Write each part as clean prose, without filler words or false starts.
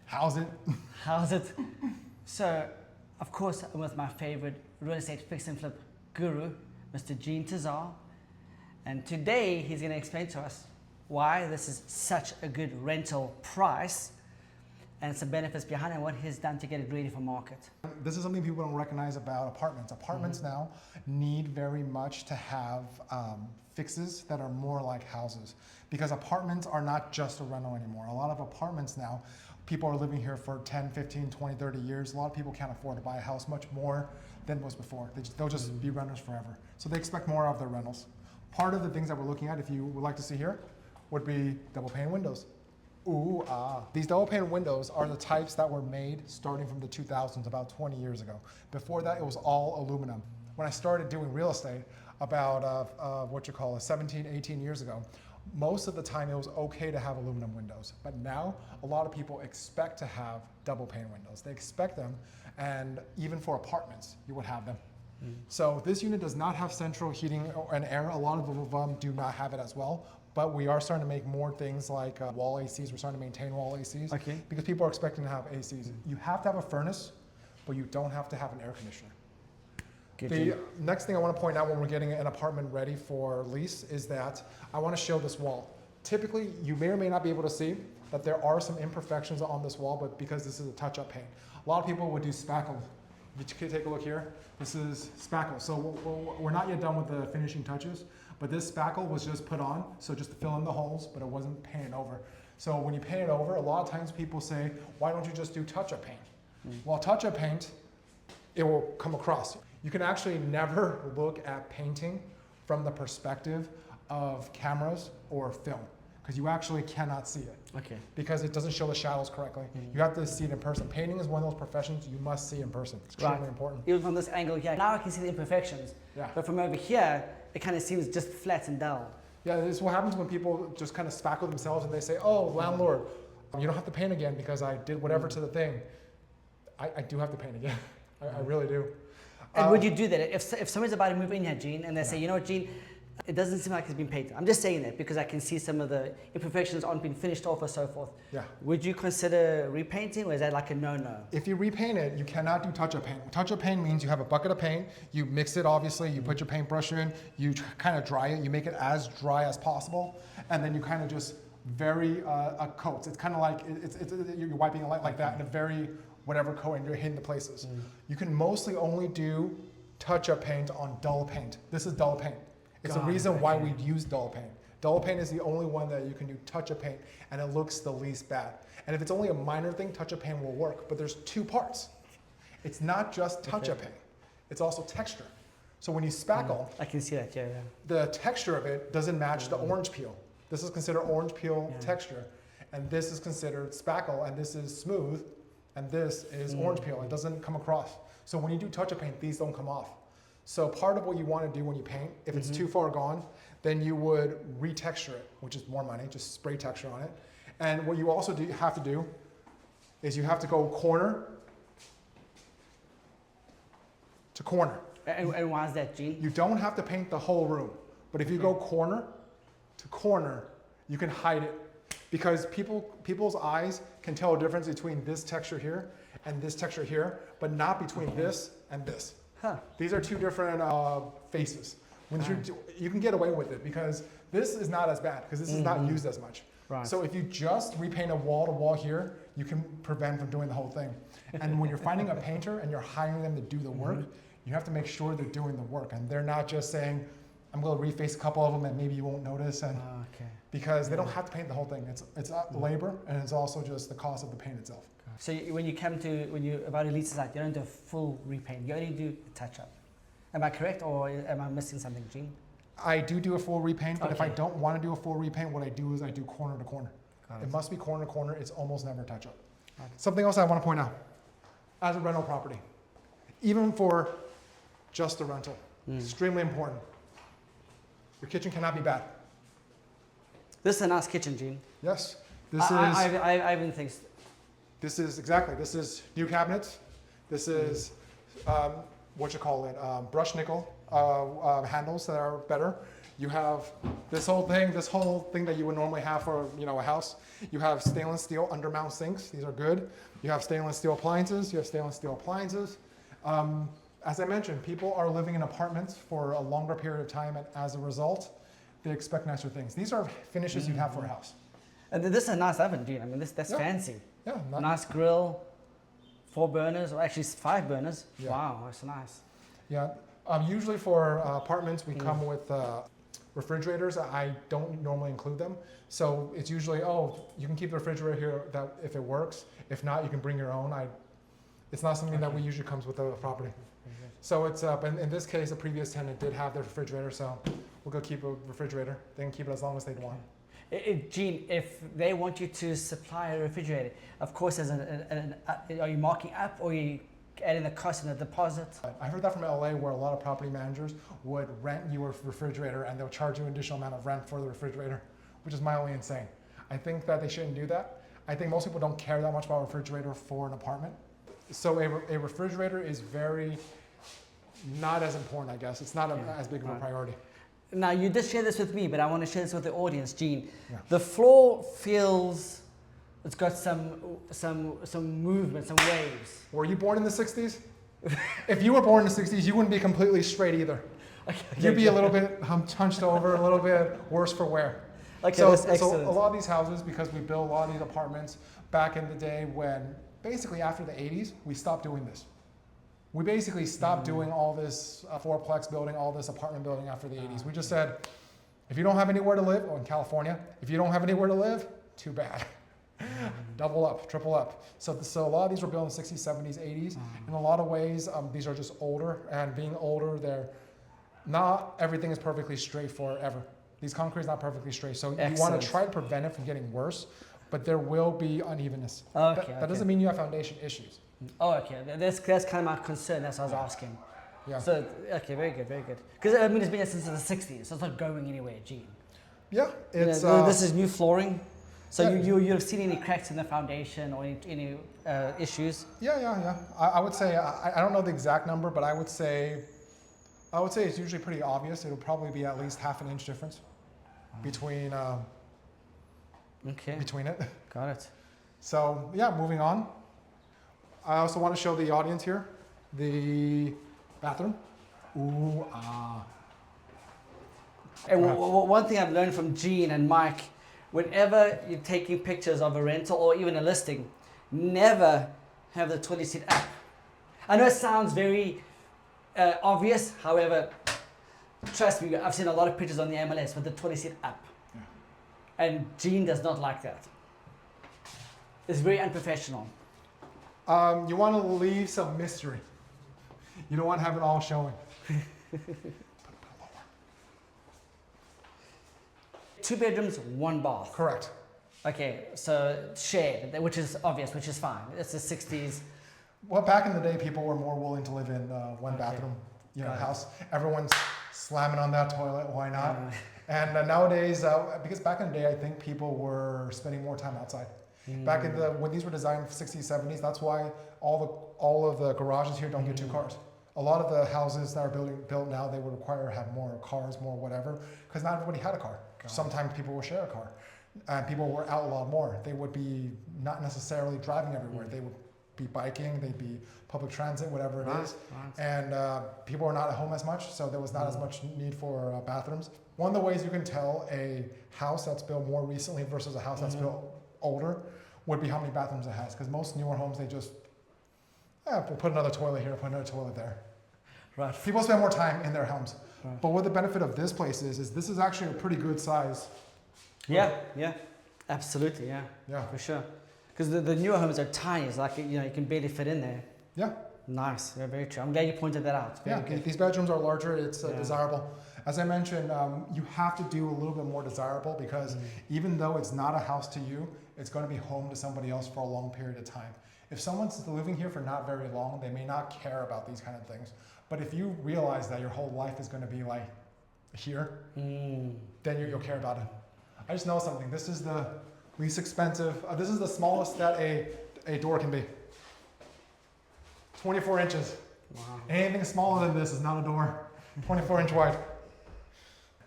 How's it? How's it? So, of course, I'm with my favorite real estate fix and flip guru, Mr. Tsair. And today he's going to explain to us why this is such a good rental price and some benefits behind it and what he's done to get it ready for market. This is something people don't recognize about apartments. Apartments now need very much to have fixes that are more like houses, because apartments are not just a rental anymore. A lot of apartments now, people are living here for 10, 15, 20, 30 years. A lot of people can't afford to buy a house much more than was before. They'll just be renters forever. So they expect more of their rentals. Part of the things that we're looking at, if you would like to see here, would be double pane windows. Ooh, ah. These double pane windows are the types that were made starting from the 2000s, about 20 years ago. Before that, it was all aluminum. When I started doing real estate about 17, 18 years ago, most of the time it was okay to have aluminum windows. But now, a lot of people expect to have double pane windows. They expect them, and even for apartments, you would have them. So this unit does not have central heating and air. A lot of them do not have it as well. But we are starting to make more things like wall ACs. We're starting to maintain wall ACs because people are expecting to have ACs. You have to have a furnace, but you don't have to have an air conditioner. The next thing I want to point out when we're getting an apartment ready for lease is that I want to show this wall. Typically, you may or may not be able to see that there are some imperfections on this wall, but because this is a touch-up paint. A lot of people would do spackle. You can take a look here. This is spackle. So we're not yet done with the finishing touches, but this spackle was just put on, so just to fill in the holes, but it wasn't painted over. So when you paint it over, a lot of times people say, why don't you just do touch-up paint? Well, touch-up paint, it will come across. You can actually never look at painting from the perspective of cameras or film, because you actually cannot see it. Because it doesn't show the shadows correctly. You have to see it in person. Painting is one of those professions you must see in person. It's extremely important. Even from this angle here, now I can see the imperfections. But from over here, it kind of seems just flat and dull. Yeah, this is what happens when people just kind of spackle themselves and they say, oh, landlord, you don't have to paint again because I did whatever to the thing. I do have to paint again. I really do. And would you do that if somebody's about to move in here, Gene, and they say, you know what, Gene, it doesn't seem like it's been painted. I'm just saying that because I can see some of the imperfections aren't being finished off or so forth. Would you consider repainting, or is that like a no-no? If you repaint it, you cannot do touch-up paint. Touch-up paint means you have a bucket of paint, you mix it obviously, you put your paintbrush in, you kind of dry it, you make it as dry as possible, and then you kind of just very coats. It's kind of like you're wiping it like that in a very whatever coat, and you're hitting the places. You can mostly only do touch-up paint on dull paint. This is dull paint. It's the reason why we use dull paint. Dull paint is the only one that you can do touch-up paint, and it looks the least bad. And if it's only a minor thing, touch-up paint will work, but there's two parts. It's not just touch-up paint, it's also texture. So when you spackle, I can see that, the texture of it doesn't match the orange peel. This is considered orange peel texture, and this is considered spackle, and this is smooth, and this is orange peel. It doesn't come across. So when you do touch-up paint, these don't come off. So part of what you want to do when you paint, if it's too far gone, then you would retexture it, which is more money, just spray texture on it. And what you also have to do is you have to go corner to corner. And why is that, Gene? You don't have to paint the whole room, but if you go corner to corner, you can hide it. Because people's eyes can tell a difference between this texture here and this texture here, but not between this and this. These are two different faces. You can get away with it because this is not as bad because this is not used as much. So if you just repaint a wall to wall here, you can prevent from doing the whole thing. And when you're finding a painter and you're hiring them to do the work, you have to make sure they're doing the work and they're not just saying, I'm going to reface a couple of them and maybe you won't notice. And because they don't have to paint the whole thing. It's labor and it's also just the cost of the paint itself. So when you're about to lease a site, you don't do a full repaint. You only do a touch-up. Am I correct, or am I missing something, Gene? I do a full repaint, but if I don't want to do a full repaint, what I do is I do corner to corner. It must be corner to corner. It's almost never touch-up. Something else I want to point out. As a rental property, even for just a rental, extremely important. Your kitchen cannot be bad. This is a nice kitchen, Gene. Yes. I even think. This is new cabinets. This is brushed nickel handles that are better. You have this whole thing that you would normally have for a house. You have stainless steel undermount sinks. These are good. You have stainless steel appliances. As I mentioned, people are living in apartments for a longer period of time, and as a result, they expect nicer things. These are finishes you'd have for a house. And this is a nice oven, Gene. I mean, that's Yeah. fancy. Yeah, Nice grill, 4 burners, or actually 5 burners. Yeah. Wow, that's nice. Yeah. Usually for apartments, we come with refrigerators. I don't normally include them. So it's usually, you can keep the refrigerator here if it works. If not, you can bring your own. It's not something that we usually comes with the property. So it's in this case, the previous tenant did have their refrigerator, so we'll go keep a refrigerator. They can keep it as long as they'd want. Gene, if they want you to supply a refrigerator, of course, are you marking up or are you adding the cost and the deposit? I heard that from LA, where a lot of property managers would rent you a refrigerator and they'll charge you an additional amount of rent for the refrigerator, which is mildly insane. I think that they shouldn't do that. I think most people don't care that much about a refrigerator for an apartment. So a refrigerator is not as important, I guess. It's not as big of a priority. Now, you did share this with me, but I want to share this with the audience, Gene. Yeah. The floor feels it's got some movement, some waves. Were you born in the 60s? If you were born in the 60s, you wouldn't be completely straight either. Okay, You'd be a little bit hunched over, a little bit worse for wear. Okay, so that's excellent. a lot of these houses, because we built a lot of these apartments back in the day when, basically after the 80s, we stopped doing this. We basically stopped doing all this fourplex building, all this apartment building after the 80s. We just said, if you don't have anywhere to live, or in California, if you don't have anywhere to live, too bad. Double up, triple up. So a lot of these were built in the 60s, 70s, 80s. In a lot of ways, these are just older, and being older, not everything is perfectly straight forever. These concrete is not perfectly straight. So you want to try to prevent it from getting worse, but there will be unevenness. That doesn't mean you have foundation issues. Oh, okay. That's kind of my concern. That's what I was asking. Yeah. So, okay, very good, very good. Because, I mean, it's been here since the 60s, so it's not going anywhere, Gene. Yeah, it's... this is new flooring. So yeah. you've seen any cracks in the foundation or any issues? Yeah. I would say, I don't know the exact number, but I would say it's usually pretty obvious. It'll probably be at least half an inch difference between it. Got it. So, yeah, moving on. I also want to show the audience here the bathroom. Ooh, ah. And one thing I've learned from Gene and Mike, whenever you're taking pictures of a rental or even a listing, never have the toilet seat up. I know it sounds very obvious, however, trust me, I've seen a lot of pictures on the MLS with the toilet seat up. Yeah. And Gene does not like that. It's very unprofessional. You want to leave some mystery. You don't want to have it all showing. 2 bedrooms, 1 bath. Correct. Okay, so shared, which is obvious, which is fine. It's the 60s. Well, back in the day, people were more willing to live in one bathroom house. Everyone's slamming on that toilet. Why not? And nowadays, because back in the day, I think people were spending more time outside. Back in when these were designed in the 60s, 70s, that's why all of the garages here don't get 2 cars. A lot of the houses that are built now, they would require to have more cars, more whatever, because not everybody had a car. Sometimes people would share a car, and people were out a lot more. They would be not necessarily driving everywhere. They would be biking, they'd be public transit, whatever it is. And people are not at home as much, so there was not as much need for bathrooms. One of the ways you can tell a house that's built more recently versus a house that's built older would be how many bathrooms it has, because most newer homes, they just we'll put another toilet here, put another toilet there. Right. People spend more time in their homes. Right. But what the benefit of this place is this is actually a pretty good size. Yeah, absolutely, yeah, for sure. Because the newer homes are tiny, it's like, you can barely fit in there. Yeah. Nice, yeah, very true. I'm glad you pointed that out. Very good. These bedrooms are larger, it's desirable. As I mentioned, you have to do a little bit more desirable, because even though it's not a house to you, it's going to be home to somebody else for a long period of time. If someone's living here for not very long, they may not care about these kind of things. But if you realize that your whole life is going to be like here, then you'll care about it. I just know something. This is the least expensive. This is the smallest that a door can be. 24 inches. Wow. Anything smaller than this is not a door. 24 inch wide.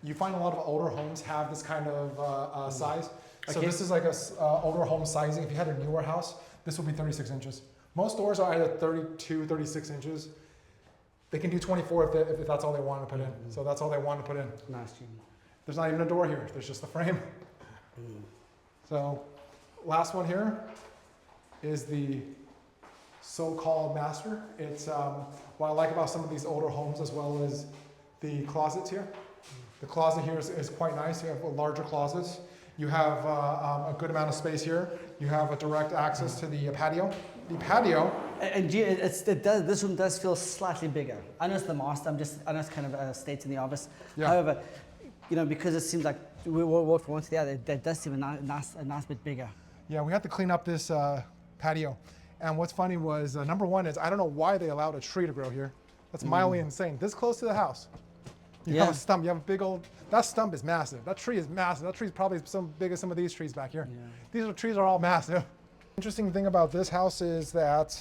You find a lot of older homes have this kind of size. So Okay. this is like a older home sizing. If you had a newer house, this would be 36 inches. Most doors are either 32, 36 inches. They can do 24 if that's all they want to put in. So that's all they want to put in. Nice, Gene. There's not even a door here. There's just the frame. So last one here is the so-called master. It's what I like about some of these older homes as well as the closets here. The closet here is quite nice. You have larger closets. You have a good amount of space here. You have a direct access to the patio. The patio. And Gene, this room does feel slightly bigger. I know it's the master. I know it's kind of states in the office. Yeah. However, because it seems like we walk from one to the other, that does seem a nice bit bigger. Yeah, we had to clean up this patio. And what's funny was, number one is, I don't know why they allowed a tree to grow here. That's mildly insane. This close to the house. You have a stump, you have a big old, that stump is massive. That tree is massive. That tree is probably big as some of these trees back here. Yeah. These trees are all massive. Interesting thing about this house is that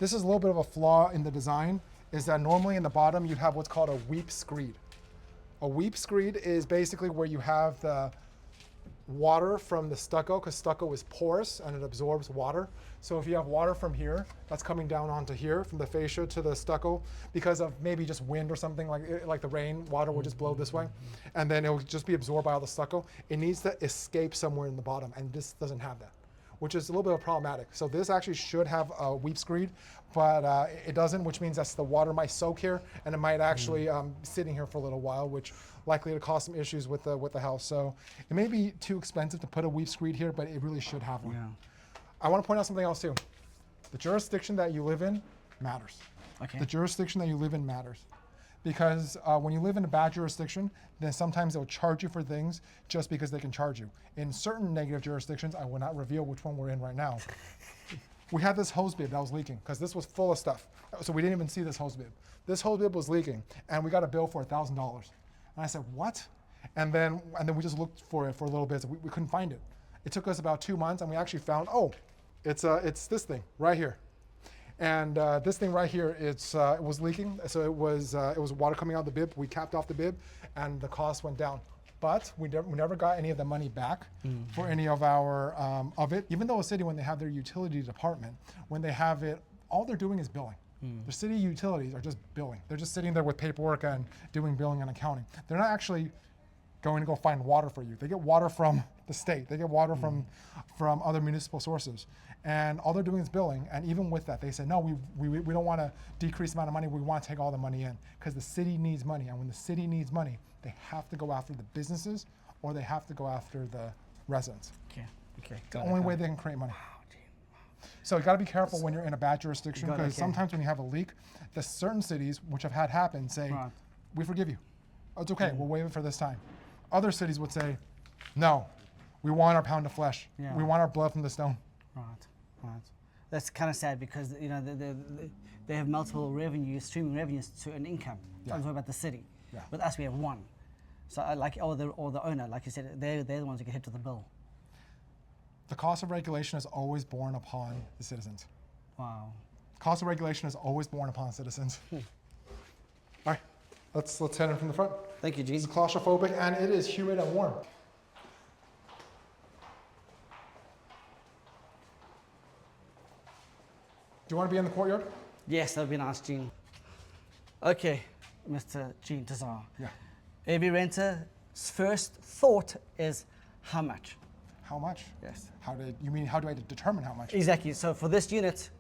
this is a little bit of a flaw in the design, is that normally in the bottom you have what's called a weep screed. A weep screed is basically where you have the water from the stucco, because stucco is porous and it absorbs water. So if you have water from here, that's coming down onto here, from the fascia to the stucco, because of maybe just wind or something, like the rain, water will just blow this way, and then it will just be absorbed by all the stucco. It needs to escape somewhere in the bottom, and this doesn't have that, which is a little bit problematic. So this actually should have a weep screed, but it doesn't, which means that the water might soak here, and it might actually be sitting here for a little while, which likely to cause some issues with the house. So it may be too expensive to put a weep screed here, but it really should have one. Yeah. I want to point out something else too. The jurisdiction that you live in matters. Okay. The jurisdiction that you live in matters. Because when you live in a bad jurisdiction, then sometimes they'll charge you for things just because they can charge you. In certain negative jurisdictions, I will not reveal which one we're in right now. We had this hose bib that was leaking because this was full of stuff. So we didn't even see this hose bib. This hose bib was leaking, and we got a bill for $1,000. And I said, what? And then we just looked for it for a little bit. So we couldn't find it. It took us about 2 months, and we actually found, it's this thing right here. And this thing right here, it was leaking. So it was water coming out of the bib. We capped off the bib, and the cost went down. But we never got any of the money back for any of our of it. Even though a city, when they have their utility department, when they have it, all they're doing is billing. The city utilities are just billing. They're just sitting there with paperwork and doing billing and accounting. They're not actually going to go find water for you. They get water from the state. They get water from other municipal sources. And all they're doing is billing. And even with that, they say, no, we don't want to decrease the amount of money. We want to take all the money in because the city needs money. And when the city needs money, they have to go after the businesses or they have to go after the residents. Okay. The only way they can create money. So you got to be careful when you're in a bad jurisdiction, because sometimes when you have a leak, the certain cities, which have had happen, say, we forgive you. It's okay, we'll waive it for this time. Other cities would say, no, we want our pound of flesh. Yeah. We want our blood from the stone. Right. That's kind of sad because they have multiple streaming revenues to an income. Yeah. I'm talking about the city. Yeah. With us, we have one. So or the owner, like you said, they're the ones who get hit with the bill. The cost of regulation is always borne upon the citizens. Wow. Cost of regulation is always borne upon citizens. All right, let's head in from the front. Thank you, Gene. It's claustrophobic and it is humid and warm. Do you want to be in the courtyard? Yes, that would be nice, Gene. Okay, Mr. Gene Tsair. Yeah. Every renter's first thought is how much? How much? Yes. How do I determine how much? Exactly. So for this unit,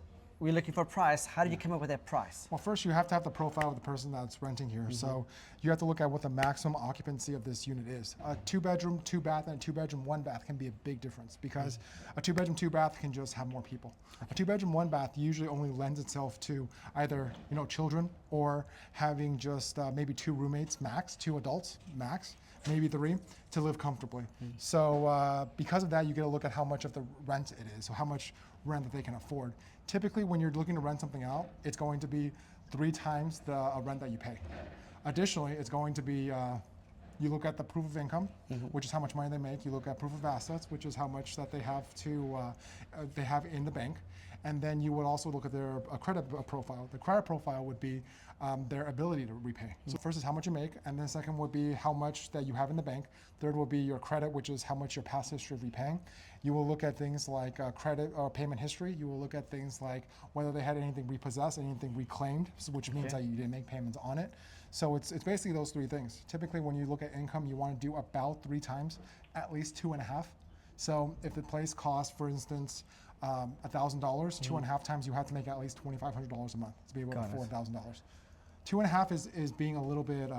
we're looking for a price. How did you come up with that price? Well, first you have to have the profile of the person that's renting here. So you have to look at what the maximum occupancy of this unit is. A 2-bedroom, 2-bath, and a 2-bedroom, 1-bath can be a big difference because a 2-bedroom, 2-bath can just have more people. A 2-bedroom, 1-bath usually only lends itself to either children or having just maybe 2 roommates max, 2 adults max, maybe 3 to live comfortably. So because of that, you get a look at how much of the rent it is, so how much rent that they can afford. Typically, when you're looking to rent something out, it's going to be 3 times the rent that you pay. Additionally, it's going to be, you look at the proof of income, which is how much money they make. You look at proof of assets, which is how much that they have they have in the bank. And then you would also look at their credit profile. The credit profile would be their ability to repay. So first is how much you make, and then second would be how much that you have in the bank. Third would be your credit, which is how much your past history of repaying. You will look at things like credit or payment history. You will look at things like whether they had anything repossessed, anything reclaimed, which means that you didn't make payments on it. So it's basically those three things. Typically when you look at income, you want to do about 3 times, at least 2.5. So if the place costs, for instance, $1,000, 2.5 times, you have to make at least $2,500 a month to be able to afford $1,000. 2.5 is being a little bit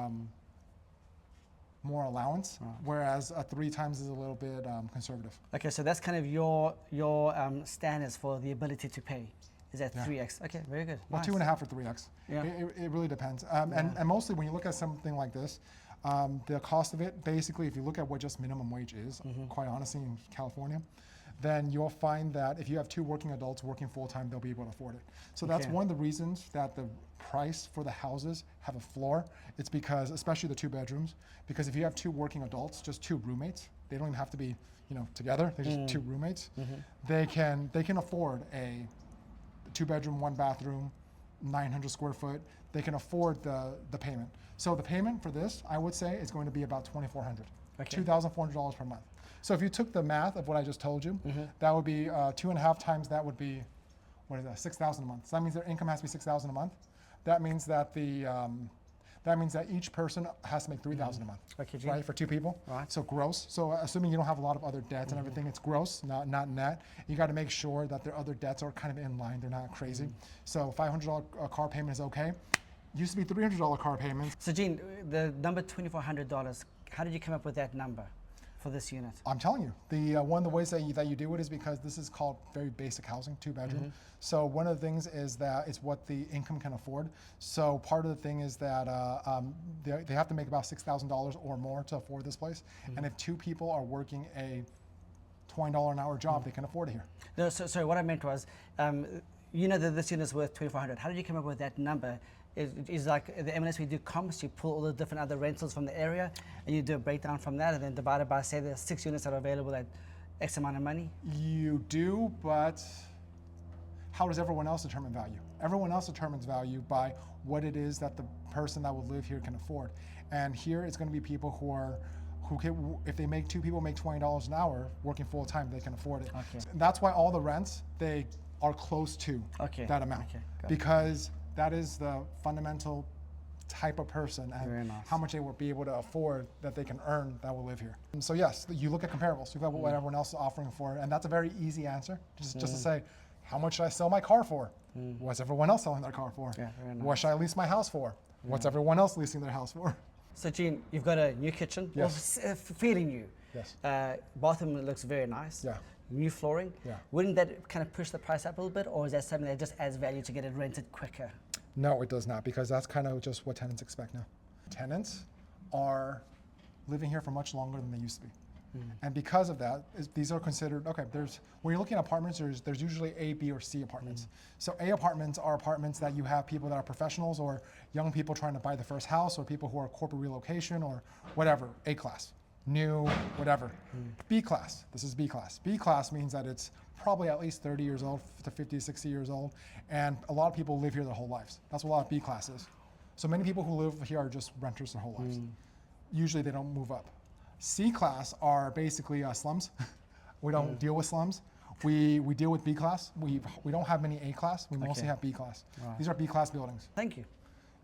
more allowance, whereas 3 times is a little bit conservative. Okay, so that's kind of your standards for the ability to pay. Is that 3x? Okay, very good. Well, Nice. 2.5 or 3x. Yeah. It really depends. And mostly when you look at something like this, the cost of it, basically, if you look at what just minimum wage is, quite honestly, in California, then you'll find that if you have 2 working adults working full-time, they'll be able to afford it. So that's one of the reasons that the price for the houses have a floor. It's because, especially the 2 bedrooms, because if you have 2 working adults, just 2 roommates, they don't even have to be, together, they're just 2 roommates, they can afford a 2-bedroom, 1-bathroom, 900 square foot, they can afford the payment. So the payment for this, I would say, is going to be about $2,400, $2,400 per month. So if you took the math of what I just told you, that would be 2.5 times that would be, what is that, $6,000 a month. So that means their income has to be $6,000 a month. That means that each person has to make $3,000 a month, right, for 2 people. Right. So gross. So assuming you don't have a lot of other debts and everything, it's gross, not net. You got to make sure that their other debts are kind of in line. They're not crazy. So $500 car payment is okay. Used to be $300 car payments. So Gene, the number $2,400, how did you come up with that number for this unit? I'm telling you, the one of the ways that you do it is because this is called very basic housing, 2-bedroom. So one of the things is that it's what the income can afford. So part of the thing is that they have to make about $6,000 or more to afford this place. And if 2 people are working a $20 an hour job, they can afford it here. No, so what I meant was, you know that this unit is worth $2,400. How did you come up with that number? Is like the MLS, we do comps, you pull all the different other rentals from the area, and you do a breakdown from that, and then divide it by, say, there's 6 units that are available at X amount of money? You do, but how does everyone else determine value? Everyone else determines value by what it is that the person that will live here can afford. And here it's going to be people who can, if they make 2 people make $20 an hour working full time, they can afford it. Okay. So that's why all the rents, they are close to that amount, because that is the fundamental type of person and how much they will be able to afford that they can earn that will live here. And so yes, you look at comparables. You look at what everyone else is offering for, and that's a very easy answer. Just to say, how much should I sell my car for? What's everyone else selling their car for? What should I lease my house for? What's everyone else leasing their house for? So Gene, you've got a new kitchen, Yes. well, fairly new. Yes. Bathroom looks very nice. Yeah. New flooring. Yeah. Wouldn't that kind of push the price up a little bit, or is that something that just adds value to get it rented quicker? No, it does not, because that's kind of just what tenants expect now. Tenants are living here for much longer than they used to be. And because of that, these are considered, okay, when you're looking at apartments, there's usually A, B, or C apartments. So A apartments are apartments that you have people that are professionals or young people trying to buy the first house, or people who are corporate relocation or whatever, A class, new, whatever. B class, this is B class. B class means that it's probably at least 30 years old to 50, 60 years old, and a lot of people live here their whole lives. That's what a lot of B class is. So many people who live here are just renters their whole lives. Usually they don't move up. C class are basically slums. We don't deal with slums. We deal with B class. We don't have many A class. We mostly have B class. Right. These are B class buildings. Thank you.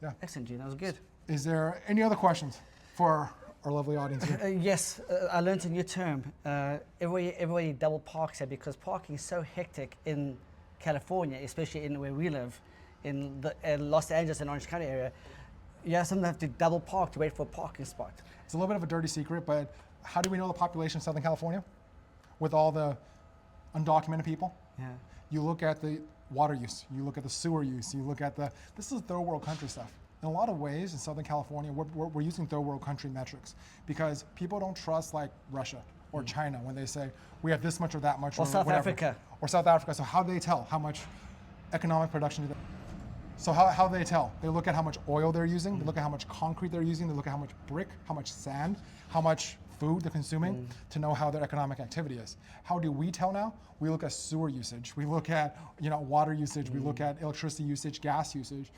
Yeah. Excellent, Gene. That was good. Is there any other questions for our lovely audience here? Yes, I learned a new term. Everybody double parks here because parking is so hectic in California, especially in where we live, in the Los Angeles and Orange County area. You sometimes have to double park to wait for a parking spot. It's a little bit of a dirty secret, but how do we know the population of Southern California? With all the undocumented people? Yeah. You look at the water use, you look at the sewer use, you look at this is third world country stuff. In a lot of ways in Southern California, we're using third world country metrics because people don't trust like Russia or China when they say we have this much or that much or South whatever. Africa. Or South Africa. So how do they tell how much economic production do they? So how do they tell? They look at how much oil they're using, they look at how much concrete they're using, they look at how much brick, how much sand, how much food they're consuming to know how their economic activity is. How do we tell now? We look at sewer usage. We look at water usage. We look at electricity usage, gas usage,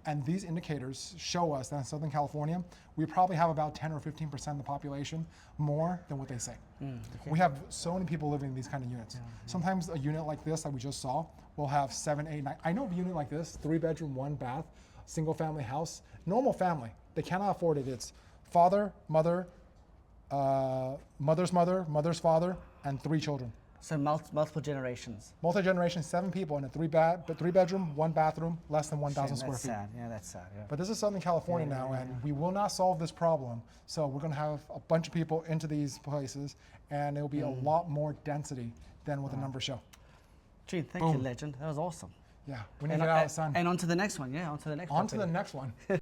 and these indicators show us that in Southern California, we probably have about 10 or 15% of the population more than what they say. Okay. We have so many people living in these kind of units. Sometimes a unit like this that we just saw will have 7, 8, 9. I know of a unit like this, 3-bedroom, 1 bath, single family house, normal family. They cannot afford it. It's father, mother, mother's mother, mother's father, and 3 children. So multiple generations. Multi-generation, 7 people in a 3-bedroom, 1 bathroom, less than 1,000 Shame, square that's feet. sad. Yeah, that's sad. Yeah. But this is Southern California now, and we will not solve this problem. So we're going to have a bunch of people into these places, and it will be a lot more density than what the numbers show. Gene, thank you, legend. That was awesome. Yeah, we need to get out of the sun. And on to the next one. Yeah, on to the next one. On to the next one.